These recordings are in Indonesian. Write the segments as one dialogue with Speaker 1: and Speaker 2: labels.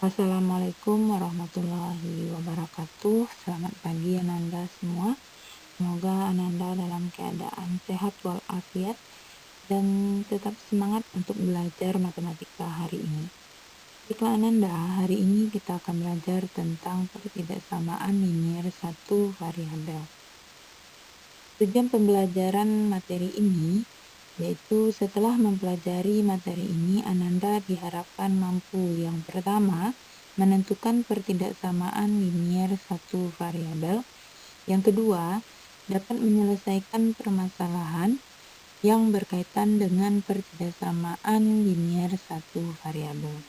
Speaker 1: Assalamualaikum warahmatullahi wabarakatuh. Selamat pagi Ananda semua. Semoga Ananda dalam keadaan sehat walafiat dan tetap semangat untuk belajar matematika hari ini. Baiklah Ananda, hari ini kita akan belajar tentang pertidaksamaan linier satu variabel. Tujuan pembelajaran materi ini yaitu setelah mempelajari materi ini, Ananda diharapkan mampu yang pertama, menentukan pertidaksamaan linier satu variabel. Yang kedua, dapat menyelesaikan permasalahan yang berkaitan dengan pertidaksamaan linier satu variabel.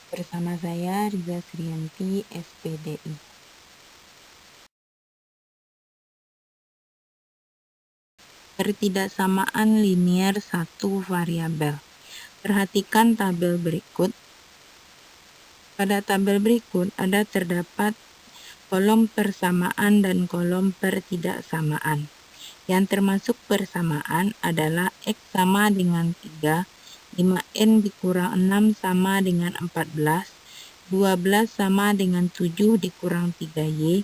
Speaker 1: Bersama saya Riza Srianti, SPDI. Pertidaksamaan linier satu variabel. Perhatikan tabel berikut. Pada tabel berikut terdapat kolom persamaan dan kolom pertidaksamaan. Yang termasuk persamaan adalah X sama dengan 3, 5N dikurang 6 sama dengan 14, 12 sama dengan 7 dikurang 3Y,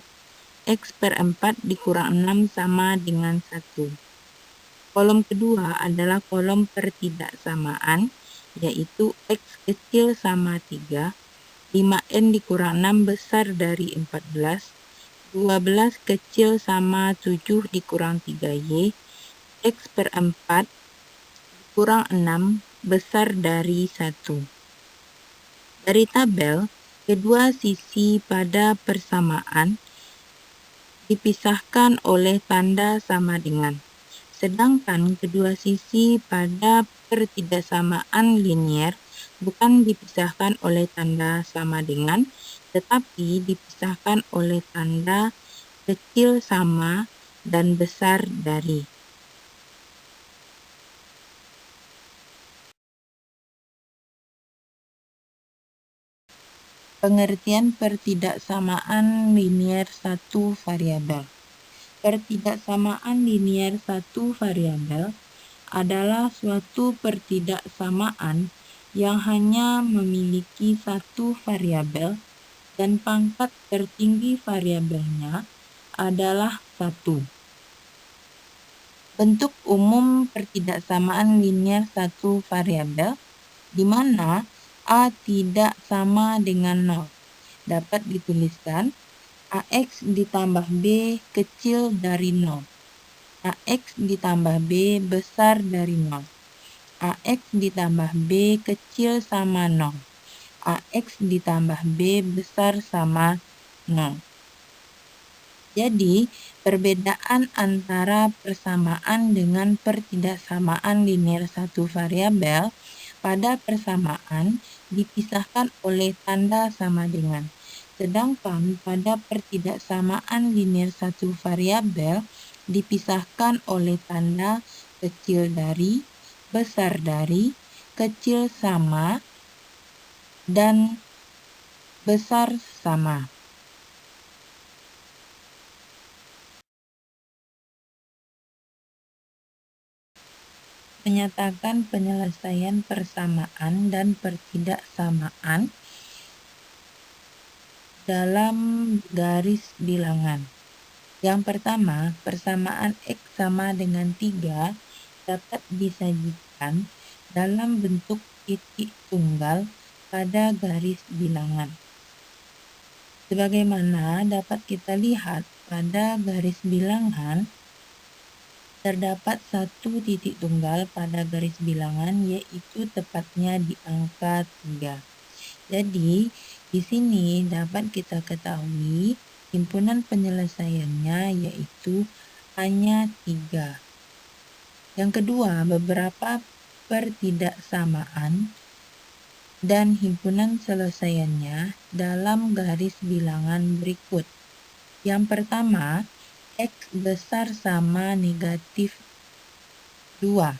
Speaker 1: X per 4 dikurang 6 sama dengan 1. Kolom kedua adalah kolom pertidaksamaan, yaitu X kecil sama 3, 5N dikurang 6 besar dari 14, 12 kecil sama 7 dikurang 3Y, X per 4 dikurang 6 besar dari 1. Dari tabel, kedua sisi pada persamaan dipisahkan oleh tanda sama dengan. Sedangkan kedua sisi pada pertidaksamaan linier bukan dipisahkan oleh tanda sama dengan, tetapi dipisahkan oleh tanda kecil sama dan besar dari. Pengertian pertidaksamaan linier satu variabel. Pertidaksamaan linier satu variabel adalah suatu pertidaksamaan yang hanya memiliki satu variabel dan pangkat tertinggi variabelnya adalah 1. Bentuk umum pertidaksamaan linier satu variabel di mana A tidak sama dengan 0 dapat dituliskan AX ditambah B kecil dari 0. AX ditambah B besar dari 0. AX ditambah B kecil sama 0. AX ditambah B besar sama 0. Jadi, perbedaan antara persamaan dengan pertidaksamaan linier satu variabel, pada persamaan dipisahkan oleh tanda sama dengan. Sedangkan pada pertidaksamaan linier satu variabel dipisahkan oleh tanda kecil dari, besar dari, kecil sama, dan besar sama. Menyatakan penyelesaian persamaan dan pertidaksamaan dalam garis bilangan. Yang pertama, persamaan X sama dengan 3 dapat disajikan dalam bentuk titik tunggal pada garis bilangan. Sebagaimana dapat kita lihat pada garis bilangan, terdapat satu titik tunggal pada garis bilangan, yaitu tepatnya di angka 3. Jadi, di sini dapat kita ketahui himpunan penyelesaiannya yaitu hanya 3. Yang kedua, beberapa pertidaksamaan dan himpunan selesaiannya dalam garis bilangan berikut. Yang pertama, X besar sama negatif 2.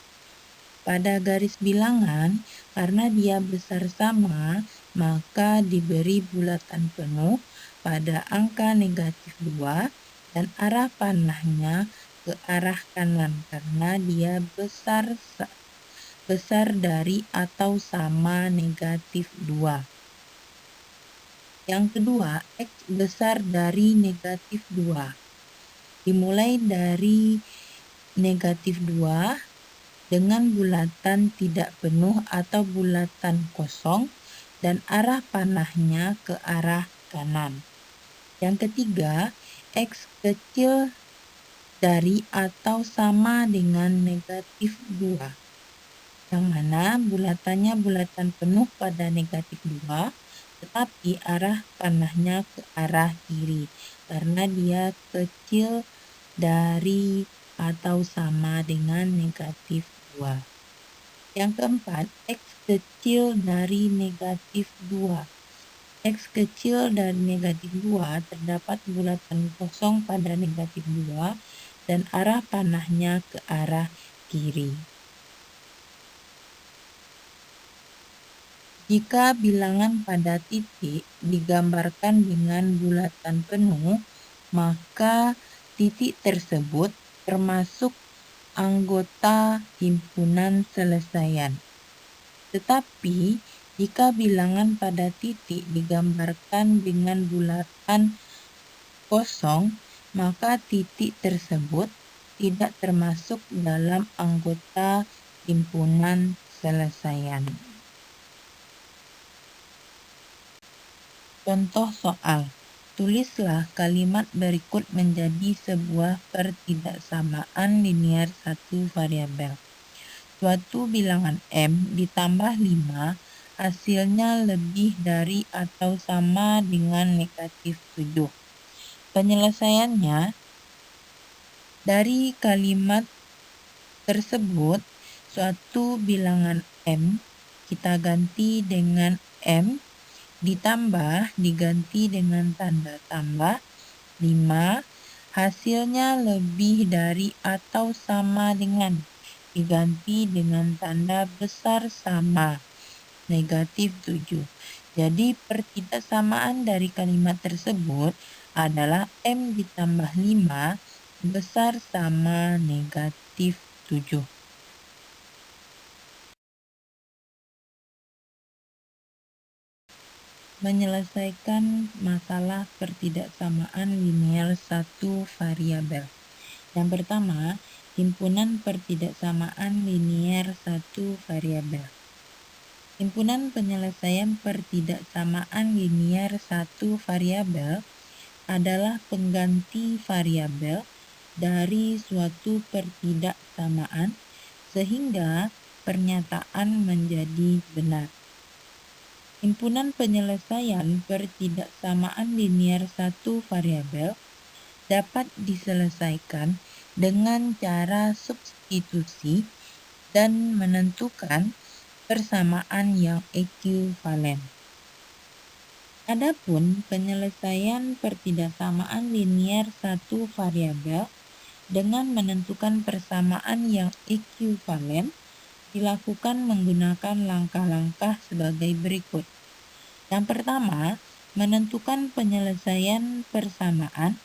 Speaker 1: Pada garis bilangan, karena dia besar sama, maka diberi bulatan penuh pada angka negatif 2 dan arah panahnya ke arah kanan karena dia besar dari atau sama negatif 2. Yang kedua, X besar dari negatif 2. Dimulai dari negatif 2 dengan bulatan tidak penuh atau bulatan kosong dan arah panahnya ke arah kanan. Yang ketiga, X kecil dari atau sama dengan negatif 2, yang mana bulatannya bulatan penuh pada negatif 2, tetapi arah panahnya ke arah kiri, karena dia kecil dari atau sama dengan negatif 2. Yang keempat, X kecil dari negatif 2. X kecil dari negatif 2 terdapat bulatan kosong pada negatif 2 dan arah panahnya ke arah kiri. Jika bilangan pada titik digambarkan dengan bulatan penuh, maka titik tersebut termasuk anggota himpunan selesaian. Tetapi, jika bilangan pada titik digambarkan dengan bulatan kosong, maka titik tersebut tidak termasuk dalam anggota himpunan selesaian. Contoh soal. Tulislah kalimat berikut menjadi sebuah pertidaksamaan linier satu variabel. Suatu bilangan M ditambah 5 hasilnya lebih dari atau sama dengan negatif 7. Penyelesaiannya, dari kalimat tersebut, suatu bilangan M kita ganti dengan M ditambah diganti dengan tanda tambah 5 hasilnya lebih dari atau sama dengan diganti dengan tanda besar sama negatif 7. Jadi pertidaksamaan dari kalimat tersebut adalah M ditambah 5 besar sama negatif 7. Menyelesaikan masalah pertidaksamaan linier satu variabel. Yang pertama, himpunan pertidaksamaan linier satu variabel. Himpunan penyelesaian pertidaksamaan linier satu variabel adalah pengganti variabel dari suatu pertidaksamaan sehingga pernyataan menjadi benar. Himpunan penyelesaian pertidaksamaan linier satu variabel dapat diselesaikan dengan cara substitusi dan menentukan persamaan yang ekuivalen. Adapun penyelesaian pertidaksamaan linier satu variabel dengan menentukan persamaan yang ekuivalen dilakukan menggunakan langkah-langkah sebagai berikut. Yang pertama, menentukan penyelesaian persamaan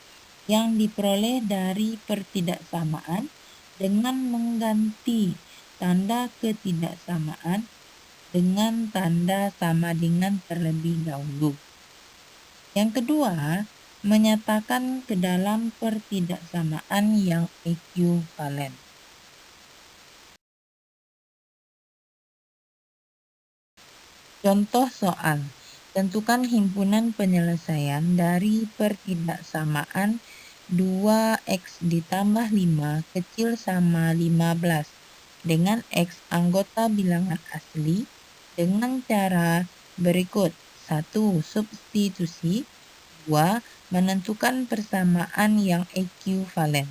Speaker 1: yang diperoleh dari pertidaksamaan dengan mengganti tanda ketidaksamaan dengan tanda sama dengan terlebih dahulu. Yang kedua, menyatakan ke dalam pertidaksamaan yang ekuivalen. Contoh soal. Tentukan himpunan penyelesaian dari pertidaksamaan 2x ditambah 5 kecil sama 15 dengan x anggota bilangan asli dengan cara berikut. 1. Substitusi. 2. Menentukan persamaan yang ekuivalen.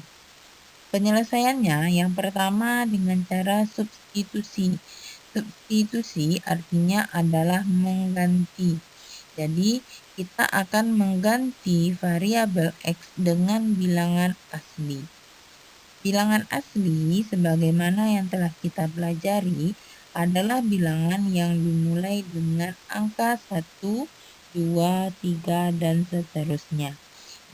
Speaker 1: Penyelesaiannya yang pertama dengan cara substitusi. Substitusi artinya adalah mengganti. Jadi, kita akan mengganti variabel X dengan bilangan asli. Bilangan asli, sebagaimana yang telah kita pelajari, adalah bilangan yang dimulai dengan angka 1, 2, 3, dan seterusnya.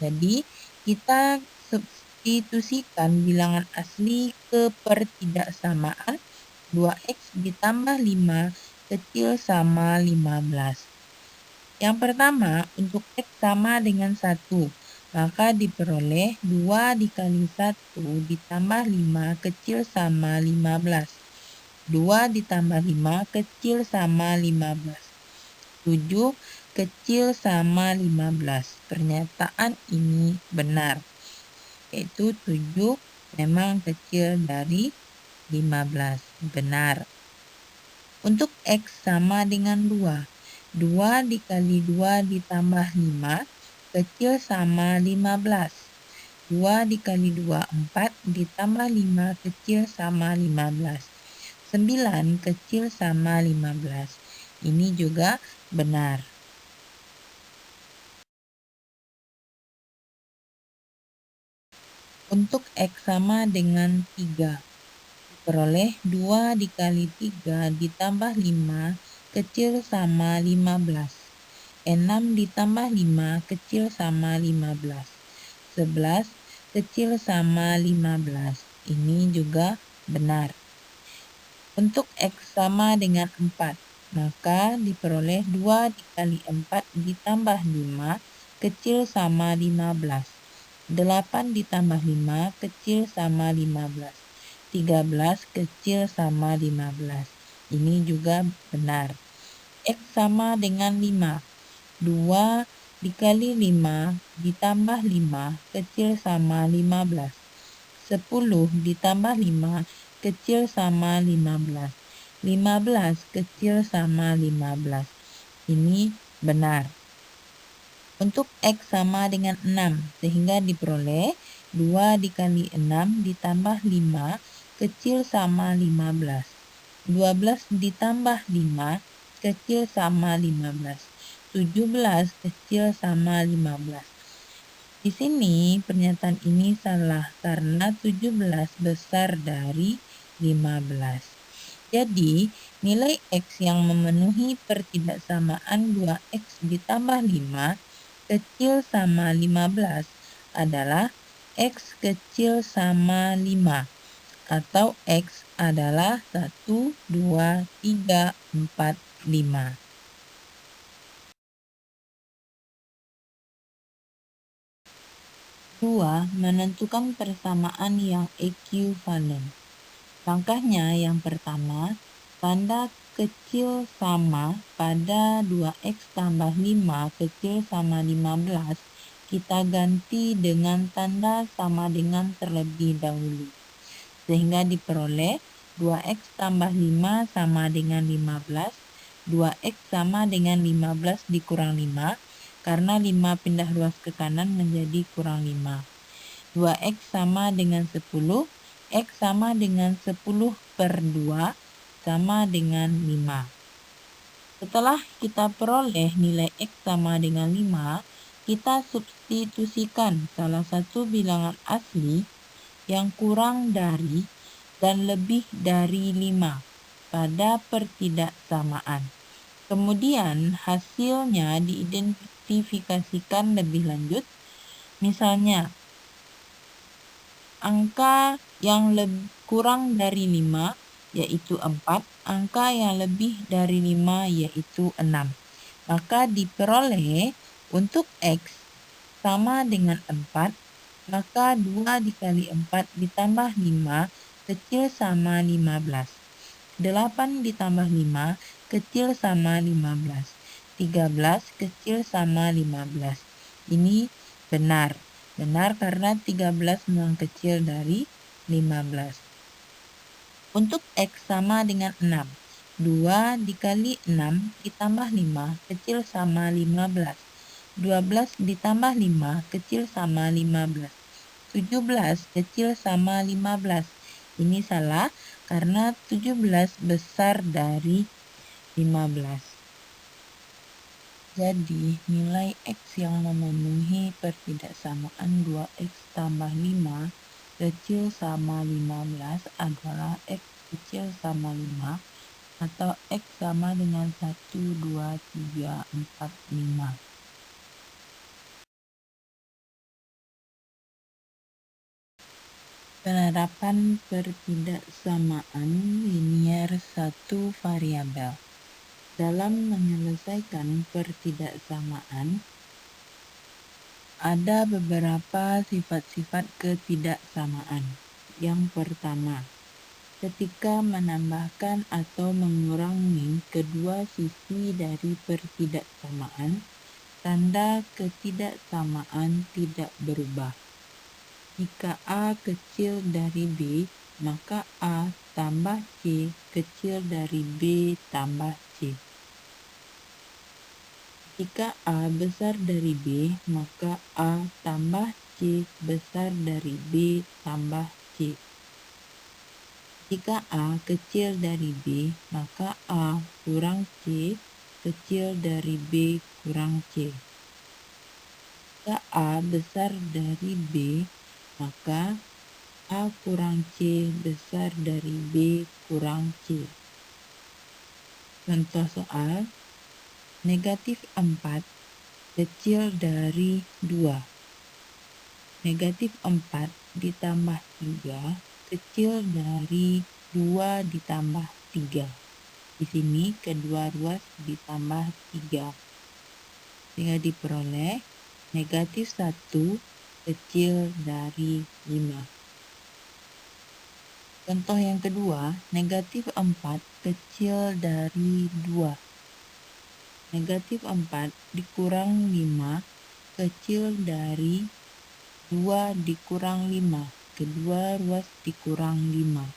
Speaker 1: Jadi, kita substitusikan bilangan asli ke pertidaksamaan 2x ditambah 5 kecil sama 15. Yang pertama, untuk X sama dengan 1, maka diperoleh 2 dikali 1 ditambah 5 kecil sama 15. 2 ditambah 5 kecil sama 15. 7 kecil sama 15. Pernyataan ini benar, yaitu 7 memang kecil dari 15. Benar. Untuk X sama dengan 2. 2 dikali 2 ditambah 5 kecil sama 15. 2 dikali 2, 4 ditambah 5 kecil sama 15. 9 kecil sama 15. Ini juga benar. Untuk X sama dengan 3. Peroleh 2 dikali 3 ditambah 5 kecil sama 15. 6 ditambah 5 kecil sama 15. 11 kecil sama 15. Ini juga benar. Untuk X sama dengan 4, maka diperoleh 2 dikali 4 ditambah 5 kecil sama 15. 8 ditambah 5 kecil sama 15. 13 kecil sama 15. Ini juga benar. X sama dengan 5. 2 dikali 5 ditambah 5 kecil sama 15. 10 ditambah 5 kecil sama 15. 15 kecil sama 15. Ini benar. Untuk X sama dengan 6, sehingga diperoleh 2 dikali 6 ditambah 5 kecil sama 15. 12 ditambah 5 kecil sama 15. 17 kecil sama 15. Di sini pernyataan ini salah karena 17 besar dari 15. Jadi, nilai X yang memenuhi pertidaksamaan 2X ditambah 5 kecil sama 15 adalah X kecil sama 5, atau X adalah 1, 2, 3, 4, 5. Dua, menentukan persamaan yang ekuivalen. Langkahnya yang pertama, tanda kecil sama pada 2X tambah 5 kecil sama 15 kita ganti dengan tanda sama dengan terlebih dahulu. Sehingga diperoleh 2X tambah 5 sama dengan 15, 2X sama dengan 15 dikurang 5, karena 5 pindah ruas ke kanan menjadi kurang 5. 2X sama dengan 10, X sama dengan 10 per 2 sama dengan 5. Setelah kita peroleh nilai X sama dengan 5, kita substitusikan salah satu bilangan asli yang kurang dari dan lebih dari 5 pada pertidaksamaan. Kemudian hasilnya diidentifikasikan lebih lanjut. Misalnya, angka yang kurang dari 5 yaitu 4, angka yang lebih dari 5 yaitu 6. Maka diperoleh untuk X sama dengan 4, maka 2 dikali 4 ditambah 5 kecil sama 15. 8 ditambah 5 kecil sama 15. 13 kecil sama 15. Ini benar. Benar karena 13 memang kecil dari 15. Untuk X sama dengan 6. 2 dikali 6 ditambah 5 kecil sama 15. 12 ditambah 5 kecil sama 15. 17 kecil sama 15. Ini salah karena 17 besar dari 15. Jadi, nilai X yang memenuhi pertidaksamaan 2X tambah 5 kecil sama 15 adalah X kecil sama 5, atau X sama dengan 1, 2, 3, 4, 5. Penerapan pertidaksamaan linier satu variabel. Dalam menyelesaikan pertidaksamaan, ada beberapa sifat-sifat ketidaksamaan. Yang pertama, ketika menambahkan atau mengurangi kedua sisi dari pertidaksamaan, tanda ketidaksamaan tidak berubah. Jika A kecil dari B, maka A tambah C kecil dari B tambah C. Jika A besar dari B, maka A tambah C besar dari B tambah C. Jika A kecil dari B, maka A kurang C kecil dari B kurang C. Jika A besar dari B, maka A kurang C besar dari B kurang C. Contoh soal, negatif 4 kecil dari 2. Negatif 4 ditambah 3 kecil dari 2 ditambah 3. Di sini kedua ruas ditambah 3. Sehingga diperoleh negatif 1 kecil dari 5. Contoh yang kedua, negatif 4 kecil dari 2. Negatif 4 dikurang 5 kecil dari 2 dikurang 5. Kedua ruas dikurang 5.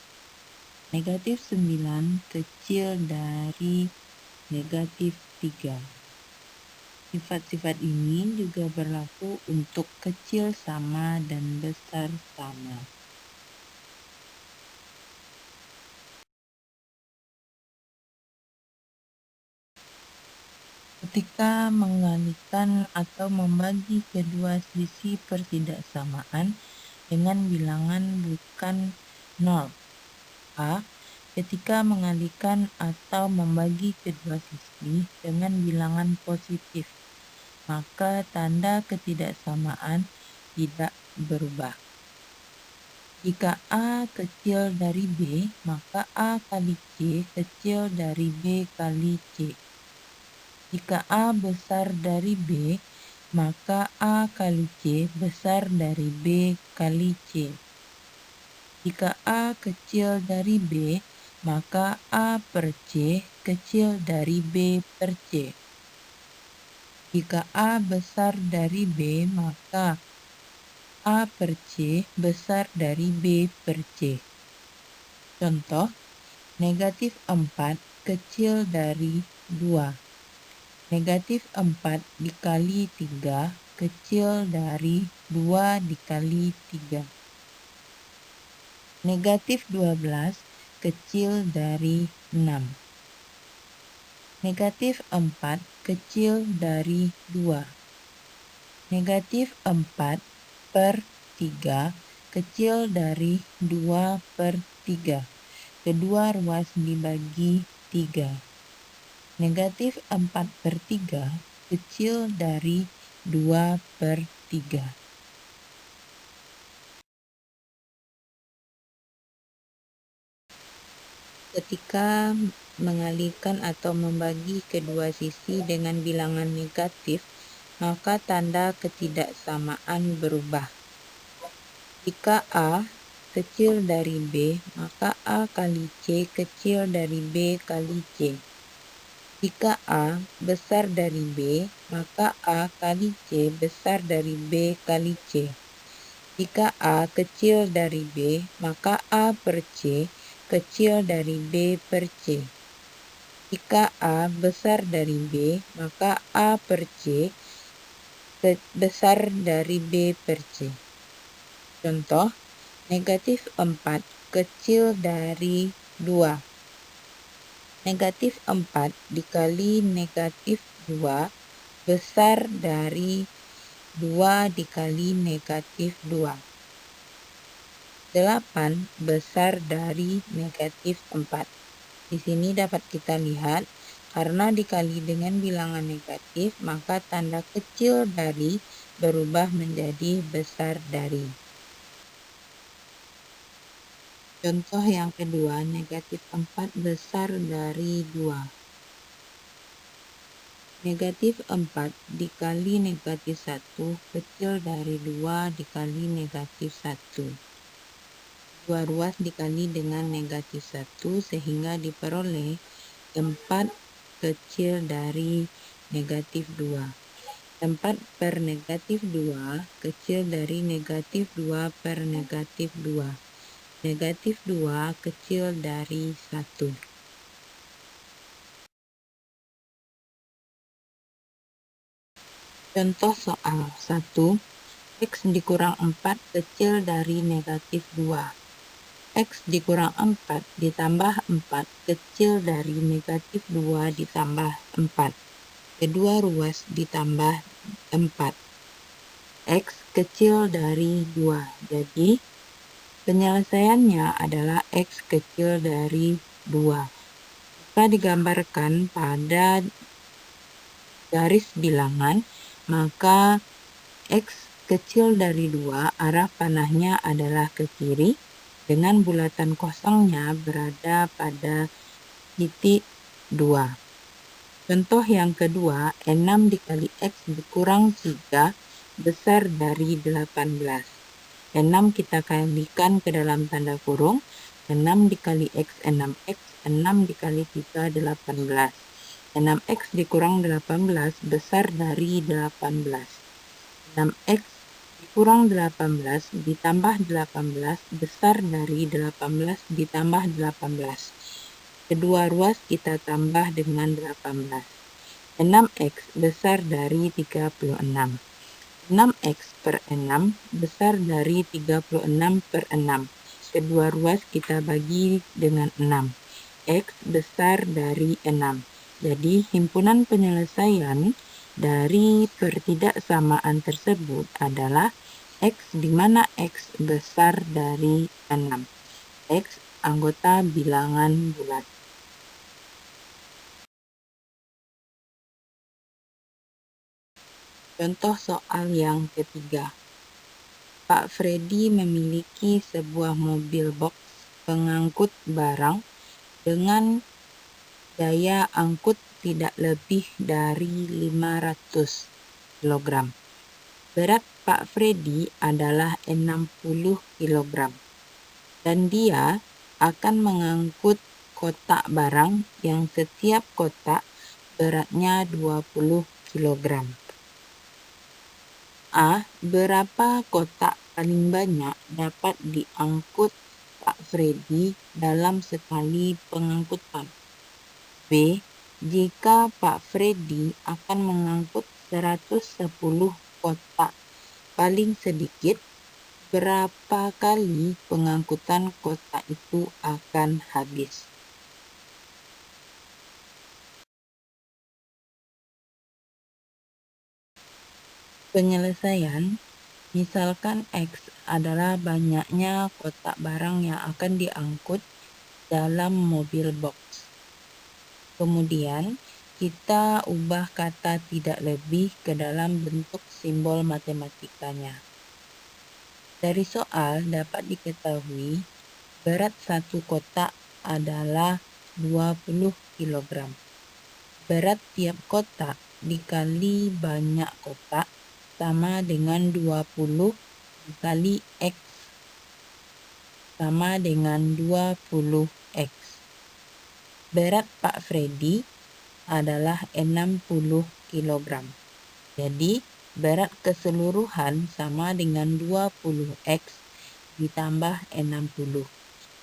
Speaker 1: Negatif 9 kecil dari negatif 3. Sifat-sifat ini juga berlaku untuk kecil sama dan besar sama. Ketika mengalihkan atau membagi kedua sisi pertidaksamaan dengan bilangan bukan 0. A. Ketika mengalihkan atau membagi kedua sisi dengan bilangan positif, maka tanda ketidaksamaan tidak berubah. Jika A kecil dari B, maka A kali C kecil dari B kali C. Jika A besar dari B, maka A kali C besar dari B kali C. Jika A kecil dari B, maka A per C kecil dari B per C. Jika A besar dari B, maka A per C besar dari B per C. Contoh, negatif 4 kecil dari 2. Negatif 4 dikali 3 kecil dari 2 dikali 3. Negatif 12 kecil dari 6. Negatif 4 kecil dari 2. Negatif 4 per 3 kecil dari 2 per 3. Kedua ruas dibagi 3. Negatif 4 per 3 kecil dari 2 per 3. Ketika mengalihkan atau membagi kedua sisi dengan bilangan negatif, maka tanda ketidaksamaan berubah. Jika A kecil dari B, maka A kali C kecil dari B kali C. Jika A besar dari B, maka A kali C besar dari B kali C. Jika A kecil dari B, maka A per C kecil dari B per C. Jika A besar dari B, maka A per C besar dari B per C. Contoh, negatif 4 kecil dari 2. Negatif 4 dikali negatif 2 besar dari 2 dikali negatif 2. 8 besar dari negatif 4. Di sini dapat kita lihat, karena dikali dengan bilangan negatif, maka tanda kecil dari berubah menjadi besar dari. Contoh yang kedua, negatif 4 besar dari 2. Negatif 4 dikali negatif 1 kecil dari 2 dikali negatif 1. 2 ruas dikali dengan negatif 1 sehingga diperoleh 4 kecil dari negatif 2. 4 per negatif 2 kecil dari negatif 2 per negatif 2. Negatif 2 kecil dari 1. Contoh soal 1. X dikurang 4 kecil dari negatif 2. X dikurang 4 ditambah 4 kecil dari negatif 2 ditambah 4. Kedua ruas ditambah 4. X kecil dari 2. Jadi, penyelesaiannya adalah X kecil dari 2. Jika digambarkan pada garis bilangan, maka X kecil dari 2 arah panahnya adalah ke kiri, dengan bulatan kosongnya berada pada titik 2. Contoh yang kedua, 6 dikali X dikurang 3 besar dari 18. 6 kita kalikan ke dalam tanda kurung, 6 dikali X 6X, 6 dikali 3 18. 6X dikurang 18 besar dari 18. 6X dikurang 18 ditambah 18 besar dari 18 ditambah 18. Kedua ruas kita tambah dengan 18. 6X besar dari 36. 6X per 6 besar dari 36 per 6. Kedua ruas kita bagi dengan 6. X besar dari 6. Jadi, himpunan penyelesaian dari pertidaksamaan tersebut adalah X di mana X besar dari 6. X anggota bilangan bulat. Contoh soal yang ketiga. Pak Freddy memiliki sebuah mobil box pengangkut barang dengan daya angkut tidak lebih dari 500 kg. Berat Pak Freddy adalah 60 kg. Dan dia akan mengangkut kotak barang yang setiap kotak beratnya 20 kg. A. Berapa kotak paling banyak dapat diangkut Pak Freddy dalam sekali pengangkutan? B. Jika Pak Freddy akan mengangkut 110 kotak paling sedikit, berapa kali pengangkutan kotak itu akan habis? Penyelesaian, misalkan X adalah banyaknya kotak barang yang akan diangkut dalam mobil box. Kemudian, kita ubah kata tidak lebih ke dalam bentuk simbol matematikanya. Dari soal dapat diketahui berat satu kotak adalah 20 kg. Berat tiap kotak dikali banyak kotak sama dengan 20 dikali X sama dengan 20X. Berat Pak Freddy adalah 60 kg. Jadi, berat keseluruhan sama dengan 20X ditambah 60.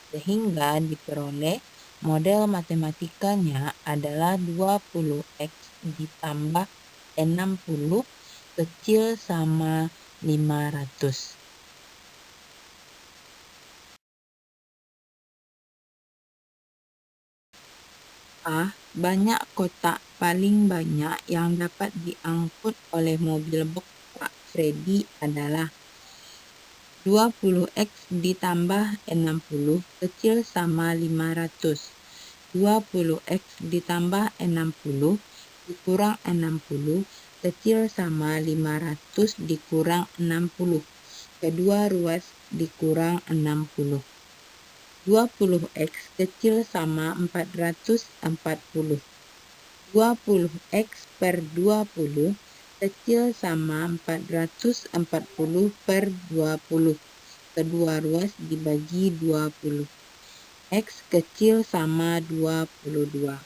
Speaker 1: Sehingga diperoleh model matematikanya adalah 20X ditambah 60 kecil sama 500. A. Banyak kotak paling banyak yang dapat diangkut oleh mobil box Pak Freddy adalah 20X ditambah 60 kecil sama 500. 20X ditambah 60 dikurang 60 kecil sama 500 dikurang 60. Kedua ruas dikurang 60. 20X kecil sama 440. 20x per 20 kecil sama 440 per 20. Kedua ruas dibagi 20. X kecil sama 22.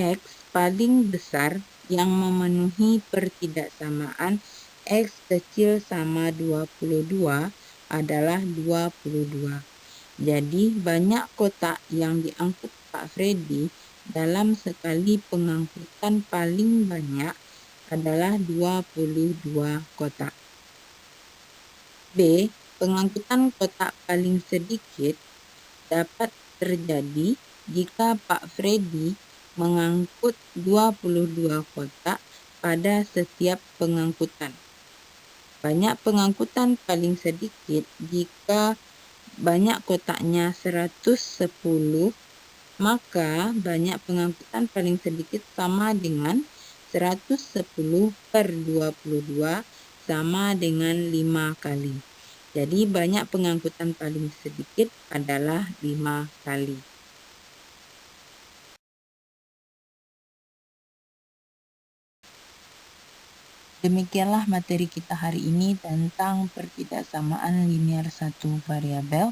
Speaker 1: X paling besar yang memenuhi pertidaksamaan X kecil sama 22 adalah 22. Jadi banyak kotak yang diangkut Pak Freddy dalam sekali pengangkutan paling banyak adalah 22 kotak. B. Pengangkutan kotak paling sedikit dapat terjadi jika Pak Freddy mengangkut 22 kotak pada setiap pengangkutan. Banyak pengangkutan paling sedikit jika banyak kotaknya 110, maka banyak pengangkutan paling sedikit sama dengan 110 per 22 sama dengan 5 kali. Jadi banyak pengangkutan paling sedikit adalah 5 kali. Demikianlah materi kita hari ini tentang pertidaksamaan linear satu variabel.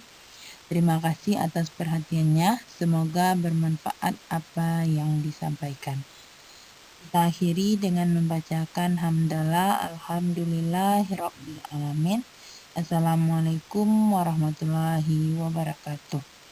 Speaker 1: Terima kasih atas perhatiannya. Semoga bermanfaat apa yang disampaikan. Kita akhiri dengan membacakan hamdalah alhamdulillahirabbil alamin. Assalamualaikum warahmatullahi wabarakatuh.